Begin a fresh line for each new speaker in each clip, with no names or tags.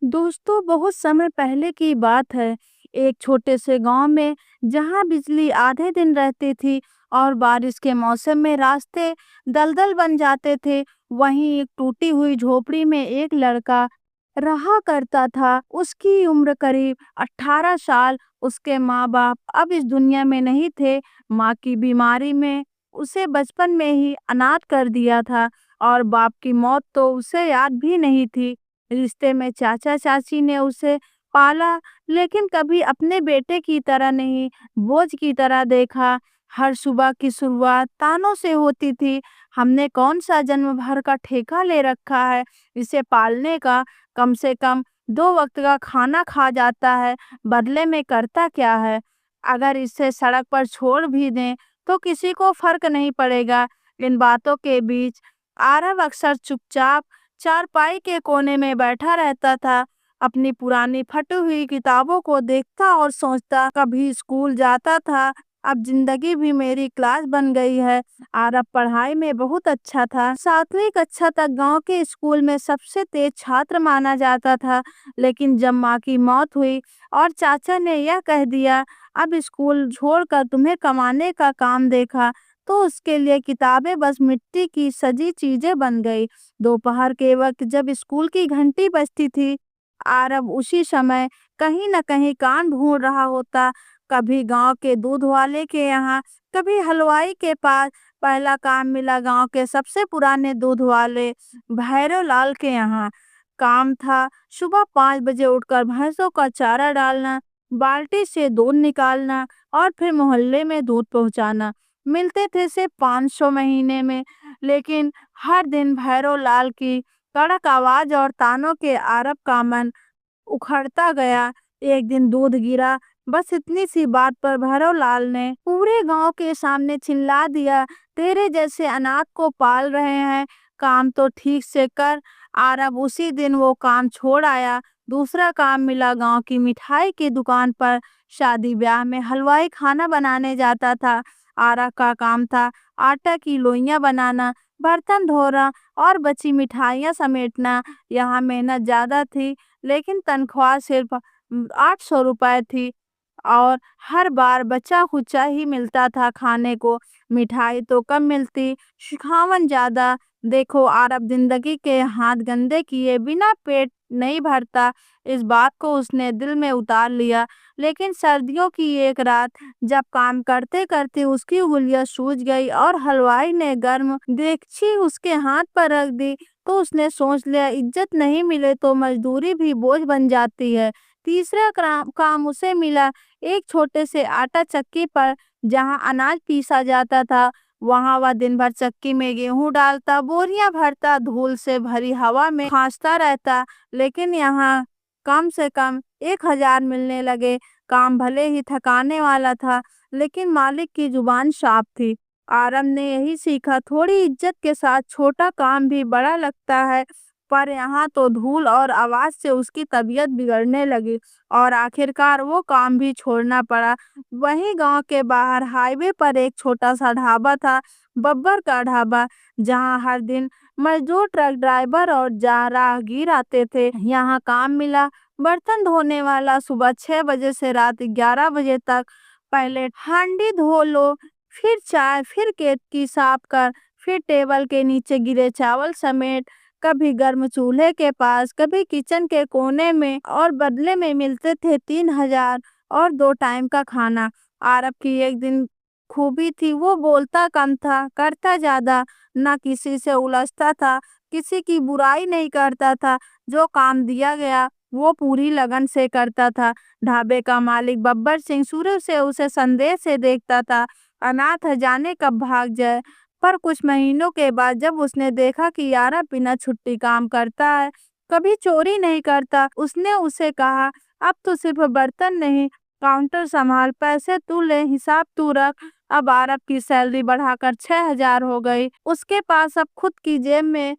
दोस्तों, बहुत समय पहले की बात है। एक छोटे से गांव में जहां बिजली आधे दिन रहती थी और बारिश के मौसम में रास्ते दलदल बन जाते थे, वहीं एक टूटी हुई झोपड़ी में एक लड़का रहा करता था। उसकी उम्र करीब 18 साल। उसके माँ-बाप अब इस दुनिया में नहीं थे। माँ की बीमारी में उसे बचपन में ही अनाथ कर दिया था और बाप की मौत तो उसे याद भी नहीं थी। रिश्ते में चाचा-चाची ने उसे पाला, लेकिन कभी अपने बेटे की तरह नहीं, बोझ की तरह देखा। हर सुबह की शुरुआत तानों से होती थी। हमने कौन-सा जन्म भर का ठेका ले रखा है, इसे पालने का। कम से कम 2 वक़्त का खाना खा जाता है, बदले में करता क्या है? अगर इसे सड़क पर छोड़ भी दें, तो किसी को फ़र्क नहीं पड़ेगा। इन बातों के बीच आरव अक्सर चुपचाप चारपाई के कोने में बैठा रहता था, अपनी पुरानी फटी हुई किताबों को देखता और सोचता, कभी स्कूल जाता था, अब जिंदगी भी मेरी क्लास बन गई है। आरब पढ़ाई में बहुत अच्छा था, 7वीं कक्षा तक गांव के स्कूल में सबसे तेज छात्र माना जाता था। लेकिन जब माँ की मौत हुई और चाचा ने यह कह दिया, अब स्कूल छोड़कर तुम्हें कमाने का काम देखा, तो उसके लिए किताबें बस मिट्टी की सजी चीजें बन गई। दोपहर के वक्त जब स्कूल की घंटी बजती थी, आरव उसी समय कहीं न कहीं कान ढूंढ रहा होता। कभी गांव के दूध वाले के यहाँ, कभी हलवाई के पास। पहला काम मिला गांव के सबसे पुराने दूध वाले भैरव लाल के यहाँ। काम था सुबह 5 बजे उठकर भैंसों का चारा डालना, बाल्टी से दूध निकालना और फिर मोहल्ले में दूध पहुंचाना। मिलते थे सिर्फ 500 महीने में, लेकिन हर दिन भैरव लाल की कड़क आवाज और तानों के आरव का मन उखड़ता गया। एक दिन दूध गिरा, बस इतनी सी बात पर भैरव लाल ने पूरे गांव के सामने चिल्ला दिया, तेरे जैसे अनाथ को पाल रहे हैं, काम तो ठीक से कर। आरव उसी दिन वो काम छोड़ आया। दूसरा काम मिला गांव की मिठाई की दुकान पर। शादी ब्याह में हलवाई खाना बनाने जाता था। आरव का काम था आटा की लोइयां बनाना, बर्तन धोना और बची मिठाइयाँ समेटना। यहाँ मेहनत ज़्यादा थी, लेकिन तनख्वाह सिर्फ 800 रुपए थी और हर बार बचा-खुचा ही मिलता था खाने को। मिठाई तो कम मिलती, शिखावन ज़्यादा। देखो, आरब ज़िंदगी के हाथ गंदे किए बिना पेट नहीं भरता, इस बात को उसने दिल में उतार लिया। लेकिन सर्दियों की एक रात, जब काम करते-करते उसकी उंगलियां सूज गई और हलवाई ने गर्म देगची उसके हाथ पर रख दी, तो उसने सोच लिया, इज्जत नहीं मिले तो मजदूरी भी बोझ बन जाती है। तीसरा काम उसे मिला एक छोटे से आटा चक्की पर, जहां अनाज पीसा जाता था। वहां वह दिन भर चक्की में गेहूं डालता, बोरियां भरता, धूल से भरी हवा में खांसता रहता। लेकिन यहाँ कम से कम 1000 मिलने लगे। काम भले ही थकाने वाला था, लेकिन मालिक की जुबान साफ थी। आरव ने यही सीखा, थोड़ी इज्जत के साथ छोटा काम भी बड़ा लगता है। पर यहाँ तो धूल और आवाज से उसकी तबीयत बिगड़ने लगी और आखिरकार वो काम भी छोड़ना पड़ा। वहीं गांव के बाहर हाईवे पर एक छोटा सा ढाबा था, बब्बर का ढाबा, जहां हर दिन मजदूर, ट्रक ड्राइवर और राहगीर आते थे। यहाँ काम मिला बर्तन धोने वाला, सुबह 6 बजे से रात 11 बजे तक। पहले हांडी धो लो, फिर चाय, फिर केतकी साफ कर, फिर टेबल के नीचे गिरे चावल समेट। कभी गर्म चूल्हे के पास, कभी किचन के कोने में, और बदले में मिलते थे 3000 और 2 टाइम का खाना। आरब की एक दिन खूबी थी, वो बोलता कम था, करता ज्यादा। ना किसी से उलझता था, किसी की बुराई नहीं करता था। जो काम दिया गया वो पूरी लगन से करता था। ढाबे का मालिक बब्बर सिंह शुरू से उसे संदेह से देखता था, अनाथ है, जाने कब भाग जाए। पर कुछ महीनों के बाद जब उसने देखा कि यारा बिना छुट्टी काम करता है, कभी चोरी नहीं करता, उसने उसे कहा, अब तो सिर्फ बर्तन नहीं, काउंटर संभाल, पैसे तू ले, हिसाब तू रख। अब आरब की सैलरी बढ़ाकर 6000 हो गई। उसके पास अब खुद की जेब में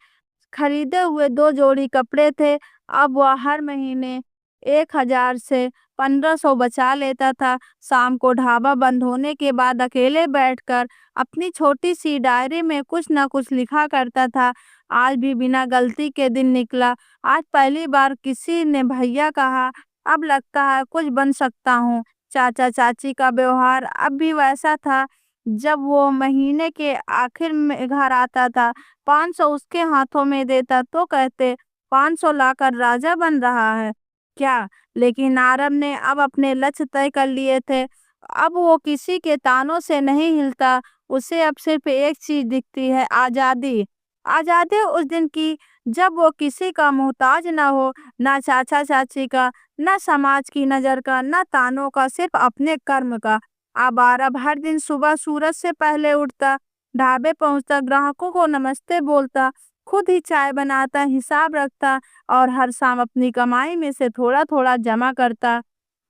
खरीदे हुए 2 जोड़ी कपड़े थे। अब वह हर महीने 1000 से 1500 बचा लेता था। शाम को ढाबा बंद होने के बाद अकेले बैठकर अपनी छोटी सी डायरी में कुछ न कुछ लिखा करता था। आज भी बिना गलती के दिन निकला। आज पहली बार किसी ने भैया कहा। अब लगता है कुछ बन सकता हूँ। चाचा चाची का व्यवहार अब भी वैसा था। जब वो महीने के आखिर में घर आता था, 500 उसके हाथों में देता तो कहते, 500 लाकर राजा बन रहा है क्या? लेकिन आरब ने अब अपने लक्ष्य तय कर लिए थे। अब वो किसी के तानों से नहीं हिलता। उसे अब सिर्फ एक चीज दिखती है, आजादी। आजादी उस दिन की जब वो किसी का मोहताज ना हो, ना चाचा चाची का, ना समाज की नजर का, ना तानों का, सिर्फ अपने कर्म का। अब आरब हर दिन सुबह सूरज से पहले उठता, ढाबे पहुंचता, ग्राहकों को नमस्ते बोलता, खुद ही चाय बनाता, हिसाब रखता और हर शाम अपनी कमाई में से थोड़ा थोड़ा जमा करता।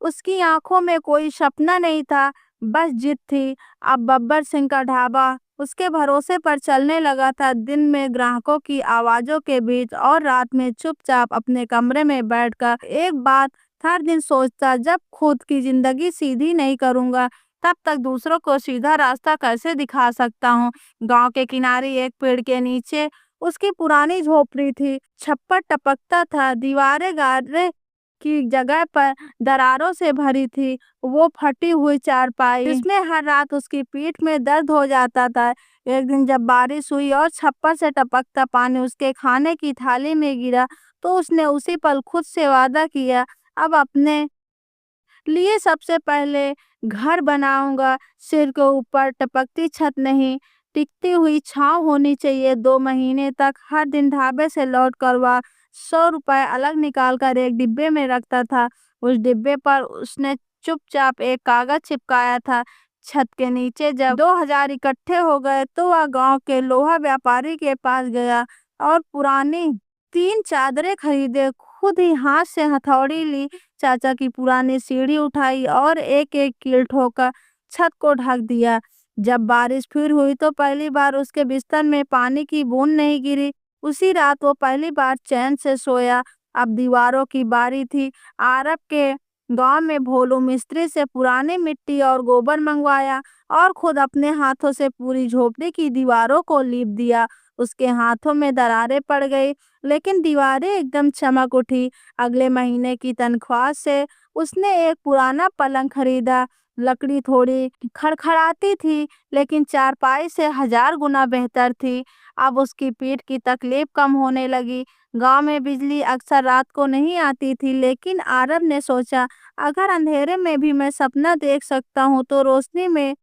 उसकी आंखों में कोई सपना नहीं था, बस जिद थी। अब बब्बर सिंह का ढाबा उसके भरोसे पर चलने लगा था। दिन में ग्राहकों की आवाजों के बीच और रात में चुपचाप अपने कमरे में बैठकर एक बात हर दिन सोचता, जब खुद की जिंदगी सीधी नहीं करूंगा तब तक दूसरों को सीधा रास्ता कैसे दिखा सकता हूँ। गांव के किनारे एक पेड़ के नीचे उसकी पुरानी झोपड़ी थी। छप्पर टपकता था, दीवारें गारे की जगह पर दरारों से भरी थी। वो फटी हुई चारपाई जिसमें हर रात उसकी पीठ में दर्द हो जाता था। एक दिन जब बारिश हुई और छप्पर से टपकता पानी उसके खाने की थाली में गिरा, तो उसने उसी पल खुद से वादा किया, अब अपने लिए सबसे पहले घर बनाऊंगा। सिर के ऊपर टपकती छत नहीं, टिकती हुई छांव होनी चाहिए। 2 महीने तक हर दिन ढाबे से लौट कर वह 100 रुपए अलग निकाल कर एक डिब्बे में रखता था। उस डिब्बे पर उसने चुपचाप एक कागज चिपकाया था। छत के नीचे जब 2,000 इकट्ठे हो गए तो वह गांव के लोहा व्यापारी के पास गया और पुरानी 3 चादरें खरीदे। खुद ही हाथ से हथौड़ी ली, चाचा की पुरानी सीढ़ी उठाई और एक एक कील ठोकर छत को ढक दिया। जब बारिश फिर हुई तो पहली बार उसके बिस्तर में पानी की बूंद नहीं गिरी। उसी रात वो पहली बार चैन से सोया। अब दीवारों की बारी थी। आरब के गांव में भोलू मिस्त्री से पुरानी मिट्टी और गोबर मंगवाया और खुद अपने हाथों से पूरी झोपड़ी की दीवारों को लीप दिया। उसके हाथों में दरारें पड़ गई, लेकिन दीवारें एकदम चमक उठी। अगले महीने की तनख्वाह से उसने एक पुराना पलंग खरीदा। लकड़ी थोड़ी खड़खड़ाती थी, लेकिन चारपाई से 1000 गुना बेहतर थी। अब उसकी पीठ की तकलीफ कम होने लगी। गांव में बिजली अक्सर रात को नहीं आती थी, लेकिन आरब ने सोचा, अगर अंधेरे में भी मैं सपना देख सकता हूँ तो रोशनी में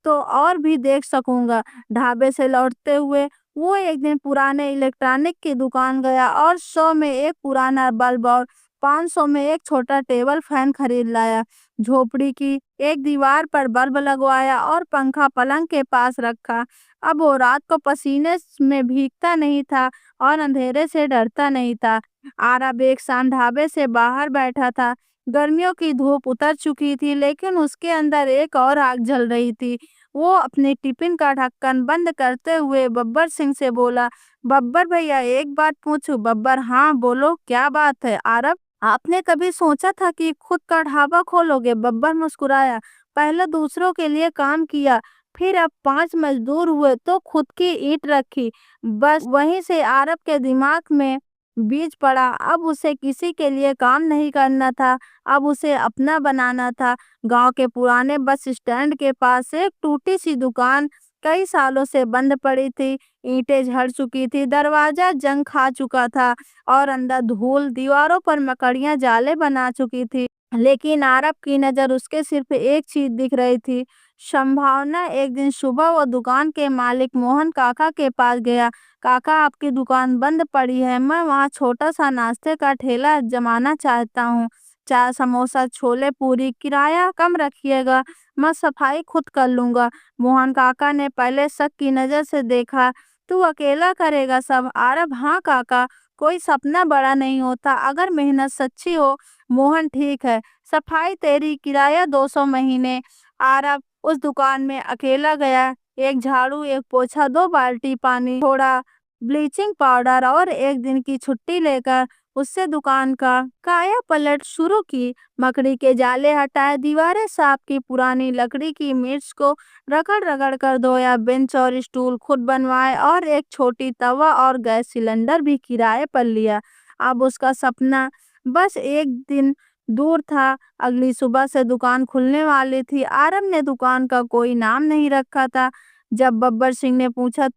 तो और भी देख सकूंगा। ढाबे से लौटते हुए वो एक दिन पुराने इलेक्ट्रॉनिक की दुकान गया और 100 में एक पुराना बल्ब और 500 में एक छोटा टेबल फैन खरीद लाया। झोपड़ी की एक दीवार पर बल्ब लगवाया और पंखा पलंग के पास रखा। अब वो रात को पसीने में भीगता नहीं था और अंधेरे से डरता नहीं था। आरब एक शाम ढाबे से बाहर बैठा था। गर्मियों की धूप उतर चुकी थी, लेकिन उसके अंदर एक और आग जल रही थी। वो अपने टिफिन का ढक्कन बंद करते हुए बब्बर सिंह से बोला, बब्बर भैया एक बात पूछूं? बब्बर, हाँ बोलो, क्या बात है? आरब, आपने कभी सोचा था कि खुद का ढाबा खोलोगे? बब्बर मुस्कुराया, पहले दूसरों के लिए काम किया, फिर अब 5 मजदूर हुए तो खुद की ईंट रखी। बस वहीं से आरब के दिमाग में बीज पड़ा। अब उसे किसी के लिए काम नहीं करना था, अब उसे अपना बनाना था। गांव के पुराने बस स्टैंड के पास एक टूटी सी दुकान कई सालों से बंद पड़ी थी। ईंटें झड़ चुकी थी, दरवाजा जंग खा चुका था और अंदर धूल, दीवारों पर मकड़ियां जाले बना चुकी थी। लेकिन आरब की नजर उसके सिर्फ एक चीज दिख रही थी, संभावना। एक दिन सुबह वो दुकान के मालिक मोहन काका के पास गया। काका, आपकी दुकान बंद पड़ी है, मैं वहाँ छोटा सा नाश्ते का ठेला जमाना चाहता हूँ। चाय, समोसा, छोले, पूरी, किराया कम रखिएगा, मैं सफाई खुद कर लूंगा। मोहन काका ने पहले शक की नजर से देखा, तू अकेला करेगा सब? आरब, हाँ काका, कोई सपना बड़ा नहीं होता अगर मेहनत सच्ची हो। मोहन, ठीक है, सफाई तेरी, किराया 200 महीने। आरब उस दुकान में अकेला गया। एक झाड़ू, एक पोछा, 2 बाल्टी पानी, थोड़ा ब्लीचिंग पाउडर और एक दिन की छुट्टी लेकर उससे दुकान का काया पलट शुरू की। मकड़ी के जाले हटाए, दीवारें साफ की, पुरानी लकड़ी की मेज को रगड़ रगड़ कर धोया, बेंच और स्टूल खुद बनवाए और एक छोटी तवा और गैस सिलेंडर भी किराए पर लिया। अब उसका सपना बस एक दिन दूर था। अगली सुबह से दुकान खुलने वाली थी। आरब ने दुकान का कोई नाम नहीं रखा था। जब बब्बर सिंह ने पूछा,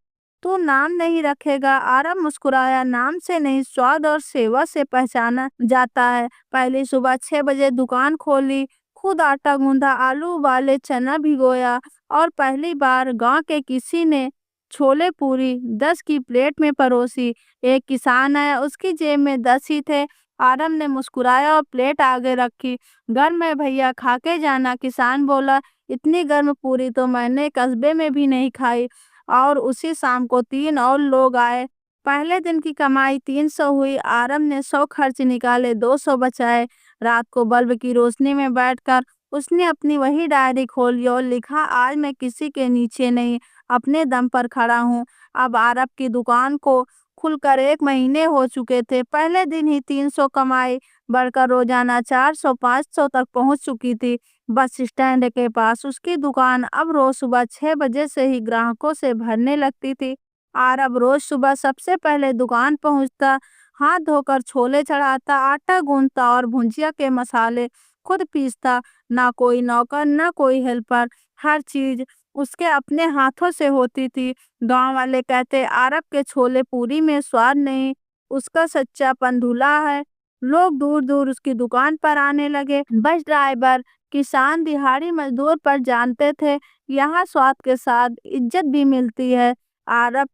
तू नाम नहीं रखेगा? आरब मुस्कुराया, नाम से नहीं, स्वाद और सेवा से पहचाना जाता है। पहली सुबह 6 बजे दुकान खोली, खुद आटा गूंधा, आलू उबाले, चना भिगोया और पहली बार गांव के किसी ने छोले पूरी 10 की प्लेट में परोसी। एक किसान आया, उसकी जेब में 10 ही थे। आरब ने मुस्कुराया और प्लेट आगे रखी। गर्म है भैया, खा के जाना। किसान बोला, इतनी गर्म पूरी तो मैंने कस्बे में भी नहीं खाई। और उसी शाम को 3 और लोग आए। पहले दिन की कमाई 300 हुई। आरब ने 100 खर्च निकाले, 200 बचाए। रात को बल्ब की रोशनी में बैठकर उसने अपनी वही डायरी खोली और लिखा, आज मैं किसी के नीचे नहीं, अपने दम पर खड़ा हूँ। अब आरब की दुकान को खुलकर 1 महीने हो चुके थे। पहले दिन ही 300 कमाई बढ़कर रोजाना 400-500 तक पहुंच चुकी थी। बस स्टैंड के पास उसकी दुकान अब रोज सुबह 6 बजे से ही ग्राहकों से भरने लगती थी। आरब रोज सुबह सबसे पहले दुकान पहुंचता, हाथ धोकर छोले चढ़ाता, आटा गूंथता और भुंजिया के मसाले खुद पीसता। ना कोई नौकर, ना कोई हेल्पर, हर चीज उसके अपने हाथों से होती थी। गांव वाले कहते, आरब के छोले पूरी में स्वाद नहीं, उसका सच्चापन धुला है। लोग दूर दूर उसकी दुकान पर आने लगे। बस ड्राइवर, किसान, दिहाड़ी मजदूर पर जानते थे, यहाँ स्वाद के साथ इज्जत भी मिलती है। आरब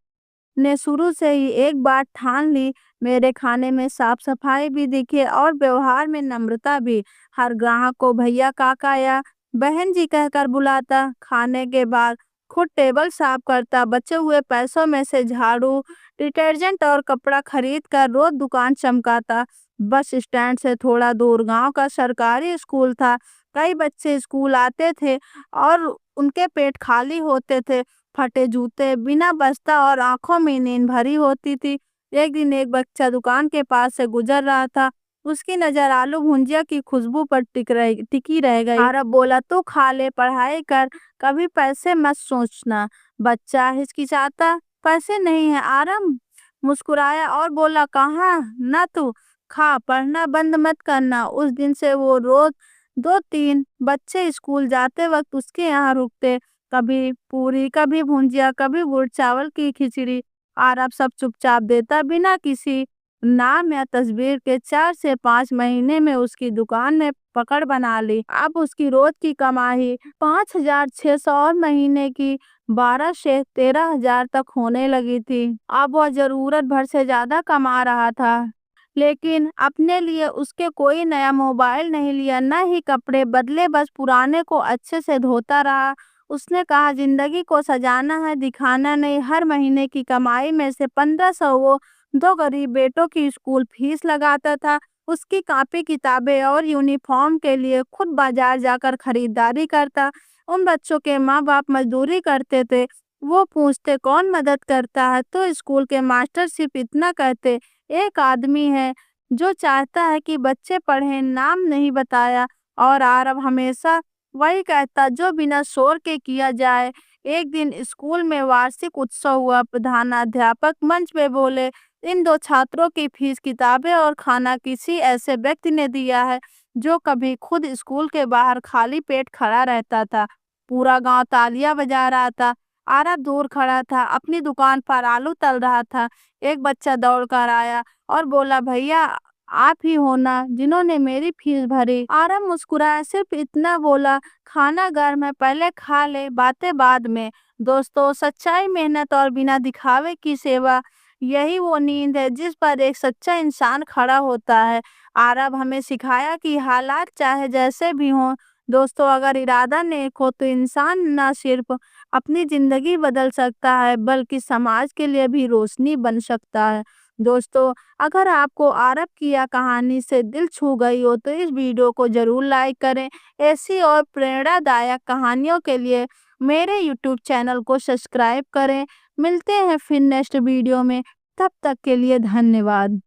ने शुरू से ही एक बात ठान ली, मेरे खाने में साफ सफाई भी दिखे और व्यवहार में नम्रता भी। हर ग्राहक को भैया, काका या बहन जी कहकर बुलाता। खाने के बाद खुद टेबल साफ करता। बचे हुए पैसों में से झाड़ू, डिटर्जेंट और कपड़ा खरीद कर रोज दुकान चमकाता। बस स्टैंड से थोड़ा दूर गांव का सरकारी स्कूल था। कई बच्चे स्कूल आते थे और उनके पेट खाली होते थे, फटे जूते, बिना बस्ता और आंखों में नींद भरी होती थी। एक दिन एक बच्चा दुकान के पास से गुजर रहा था। उसकी नजर आलू भुंजिया की खुशबू पर टिकी रह गई। आरब बोला, तू खा ले, पढ़ाई कर, कभी पैसे मत सोचना। बच्चा हिचकिचाता, पैसे नहीं है। आरब मुस्कुराया और बोला, कहाँ ना, तू खा, पढ़ना बंद मत करना। उस दिन से वो रोज 2-3 बच्चे स्कूल जाते वक्त उसके यहाँ रुकते। कभी पूरी, कभी भुंजिया, कभी गुड़ चावल की खिचड़ी। आरब सब चुपचाप देता, बिना किसी नाम या तस्वीर के। 4 से 5 महीने में उसकी दुकान ने पकड़ बना ली। अब उसकी रोज की कमाई 5,600 और महीने की 12 से 13,000 तक होने लगी थी। अब वह जरूरत भर से ज्यादा कमा रहा था। लेकिन अपने लिए उसके कोई नया मोबाइल नहीं लिया, न ही कपड़े बदले, बस पुराने को अच्छे से धोता रहा। उसने कहा, जिंदगी को सजाना है, दिखाना नहीं। हर महीने की कमाई में से 1500 वो 2 गरीब बेटों की स्कूल फीस लगाता था। उसकी कॉपी किताबें और यूनिफॉर्म के लिए खुद बाजार जाकर खरीदारी करता। उन बच्चों के माँ बाप मजदूरी करते थे। वो पूछते, कौन मदद करता है? तो स्कूल के मास्टर सिर्फ इतना कहते, एक आदमी है जो चाहता है कि बच्चे पढ़ें, नाम नहीं बताया। और आरब हमेशा वही कहता जो बिना शोर के किया जाए। एक दिन स्कूल में वार्षिक उत्सव हुआ। प्रधानाध्यापक मंच पे बोले, इन 2 छात्रों की फीस, किताबें और खाना किसी ऐसे व्यक्ति ने दिया है जो कभी खुद स्कूल के बाहर खाली पेट खड़ा रहता था। पूरा गांव तालियां बजा रहा था। आरब दूर खड़ा था, अपनी दुकान पर आलू तल रहा था। एक बच्चा दौड़कर आया और बोला, भैया आप ही हो ना जिन्होंने मेरी फीस भरी? आरब मुस्कुराया, सिर्फ इतना बोला, खाना गर्म है, पहले खा ले, बातें बाद में। दोस्तों, सच्चाई, मेहनत और बिना दिखावे की सेवा, यही वो नींद है जिस पर एक सच्चा इंसान खड़ा होता है। आरब हमें सिखाया कि हालात चाहे जैसे भी हों, दोस्तों, अगर इरादा नेक हो तो इंसान न सिर्फ अपनी जिंदगी बदल सकता है बल्कि समाज के लिए भी रोशनी बन सकता है। दोस्तों, अगर आपको आरब की यह कहानी से दिल छू गई हो तो इस वीडियो को जरूर लाइक करें। ऐसी और प्रेरणादायक कहानियों के लिए मेरे यूट्यूब चैनल को सब्सक्राइब करें। मिलते हैं फिर नेक्स्ट वीडियो में, तब तक के लिए धन्यवाद।